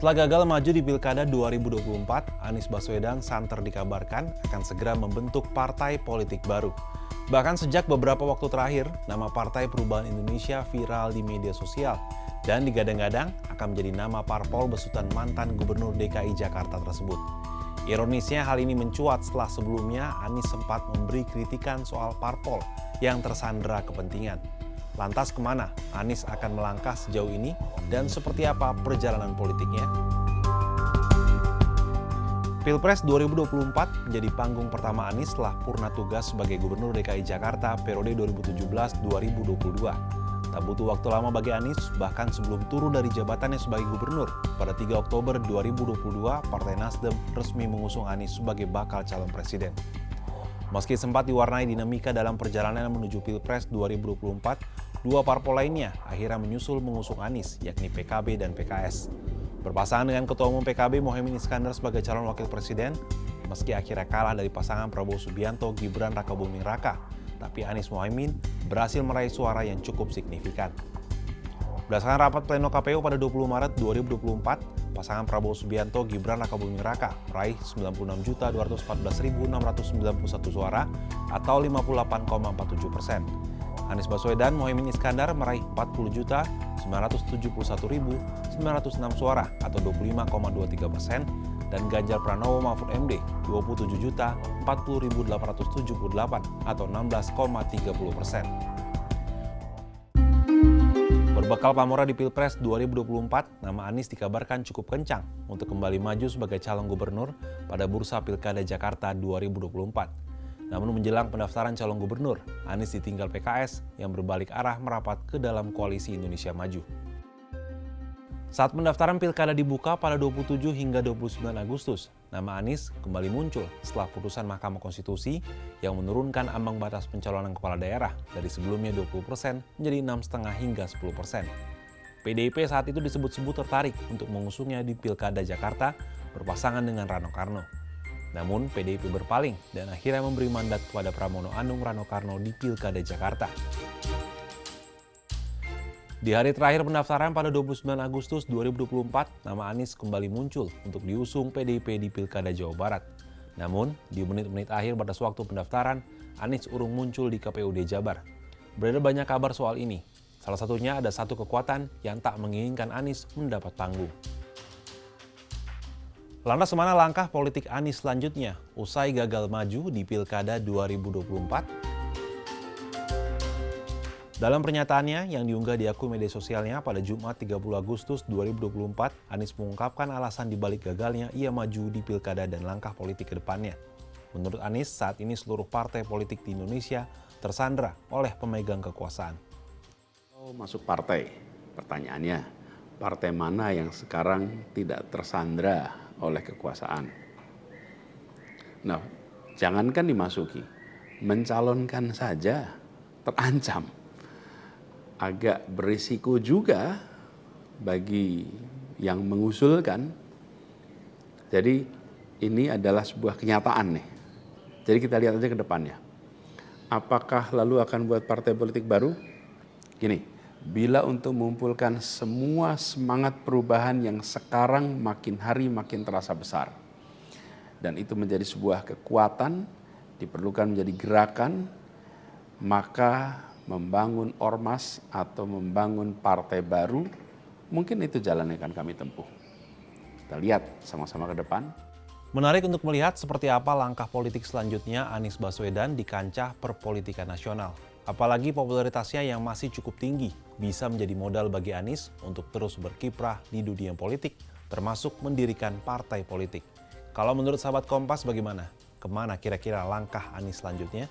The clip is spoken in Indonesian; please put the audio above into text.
Setelah gagal maju di Pilkada 2024, Anies Baswedan santer dikabarkan akan segera membentuk partai politik baru. Bahkan sejak beberapa waktu terakhir, nama Partai Perubahan Indonesia viral di media sosial dan digadang-gadang akan menjadi nama parpol besutan mantan Gubernur DKI Jakarta tersebut. Ironisnya hal ini mencuat setelah sebelumnya Anies sempat memberi kritikan soal parpol yang tersandera kepentingan. Lantas kemana Anies akan melangkah sejauh ini dan seperti apa perjalanan politiknya? Pilpres 2024 menjadi panggung pertama Anies setelah purna tugas sebagai Gubernur DKI Jakarta periode 2017-2022. Tak butuh waktu lama bagi Anies, bahkan sebelum turun dari jabatannya sebagai Gubernur, pada 3 Oktober 2022, Partai Nasdem resmi mengusung Anies sebagai bakal calon presiden. Meski sempat diwarnai dinamika dalam perjalanan menuju Pilpres 2024, dua parpol lainnya akhirnya menyusul mengusung Anies, yakni PKB dan PKS. Berpasangan dengan Ketua Umum PKB Mohaimin Iskandar sebagai calon wakil presiden, meski akhirnya kalah dari pasangan Prabowo Subianto Gibran Rakabuming Raka, tapi Anies Mohaimin berhasil meraih suara yang cukup signifikan. Berdasarkan rapat pleno KPU pada 20 Maret 2024, pasangan Prabowo Subianto Gibran Rakabuming Raka meraih 96.214.691 suara atau 58,47%. Anies Baswedan Mohaimin Iskandar meraih 40.971.906 suara atau 25,23%, dan Ganjar Pranowo Mahfud MD 27.040.878 atau 16,30%. Berbekal pamora di Pilpres 2024, nama Anies dikabarkan cukup kencang untuk kembali maju sebagai calon gubernur pada bursa Pilkada Jakarta 2024. Namun menjelang pendaftaran calon gubernur, Anies ditinggal PKS yang berbalik arah merapat ke dalam koalisi Indonesia Maju. Saat pendaftaran Pilkada dibuka pada 27 hingga 29 Agustus, nama Anies kembali muncul setelah putusan Mahkamah Konstitusi yang menurunkan ambang batas pencalonan kepala daerah dari sebelumnya 20% menjadi 6,5 hingga 10%. PDIP saat itu disebut-sebut tertarik untuk mengusungnya di Pilkada Jakarta berpasangan dengan Rano Karno. Namun PDIP berpaling dan akhirnya memberi mandat kepada Pramono Anung Rano Karno di Pilkada Jakarta. Di hari terakhir pendaftaran pada 29 Agustus 2024, nama Anies kembali muncul untuk diusung PDIP di Pilkada Jawa Barat. Namun, di menit-menit akhir batas waktu pendaftaran, Anies urung muncul di KPUD Jabar. Beredar banyak kabar soal ini. Salah satunya ada satu kekuatan yang tak menginginkan Anies mendapat panggung. Lantas mana langkah politik Anies selanjutnya usai gagal maju di Pilkada 2024? Dalam pernyataannya yang diunggah di akun media sosialnya pada Jumat 30 Agustus 2024, Anies mengungkapkan alasan dibalik gagalnya ia maju di Pilkada dan langkah politik ke depannya. Menurut Anies, saat ini seluruh partai politik di Indonesia tersandra oleh pemegang kekuasaan. Masuk partai, pertanyaannya, partai mana yang sekarang tidak tersandra oleh kekuasaan? Nah, jangankan dimasuki, mencalonkan saja terancam. Agak berisiko juga bagi yang mengusulkan. Jadi ini adalah sebuah kenyataan nih. Jadi kita lihat aja ke depannya. Apakah lalu akan buat partai politik baru? Gini, bila untuk mengumpulkan semua semangat perubahan yang sekarang makin hari makin terasa besar, dan itu menjadi sebuah kekuatan, diperlukan menjadi gerakan, maka membangun ormas atau membangun partai baru, mungkin itu jalan yang akan kami tempuh. Kita lihat sama-sama ke depan. Menarik untuk melihat seperti apa langkah politik selanjutnya Anies Baswedan di kancah perpolitikan nasional. Apalagi popularitasnya yang masih cukup tinggi bisa menjadi modal bagi Anies untuk terus berkiprah di dunia politik, termasuk mendirikan partai politik. Kalau menurut sahabat Kompas bagaimana? Kemana kira-kira langkah Anies selanjutnya?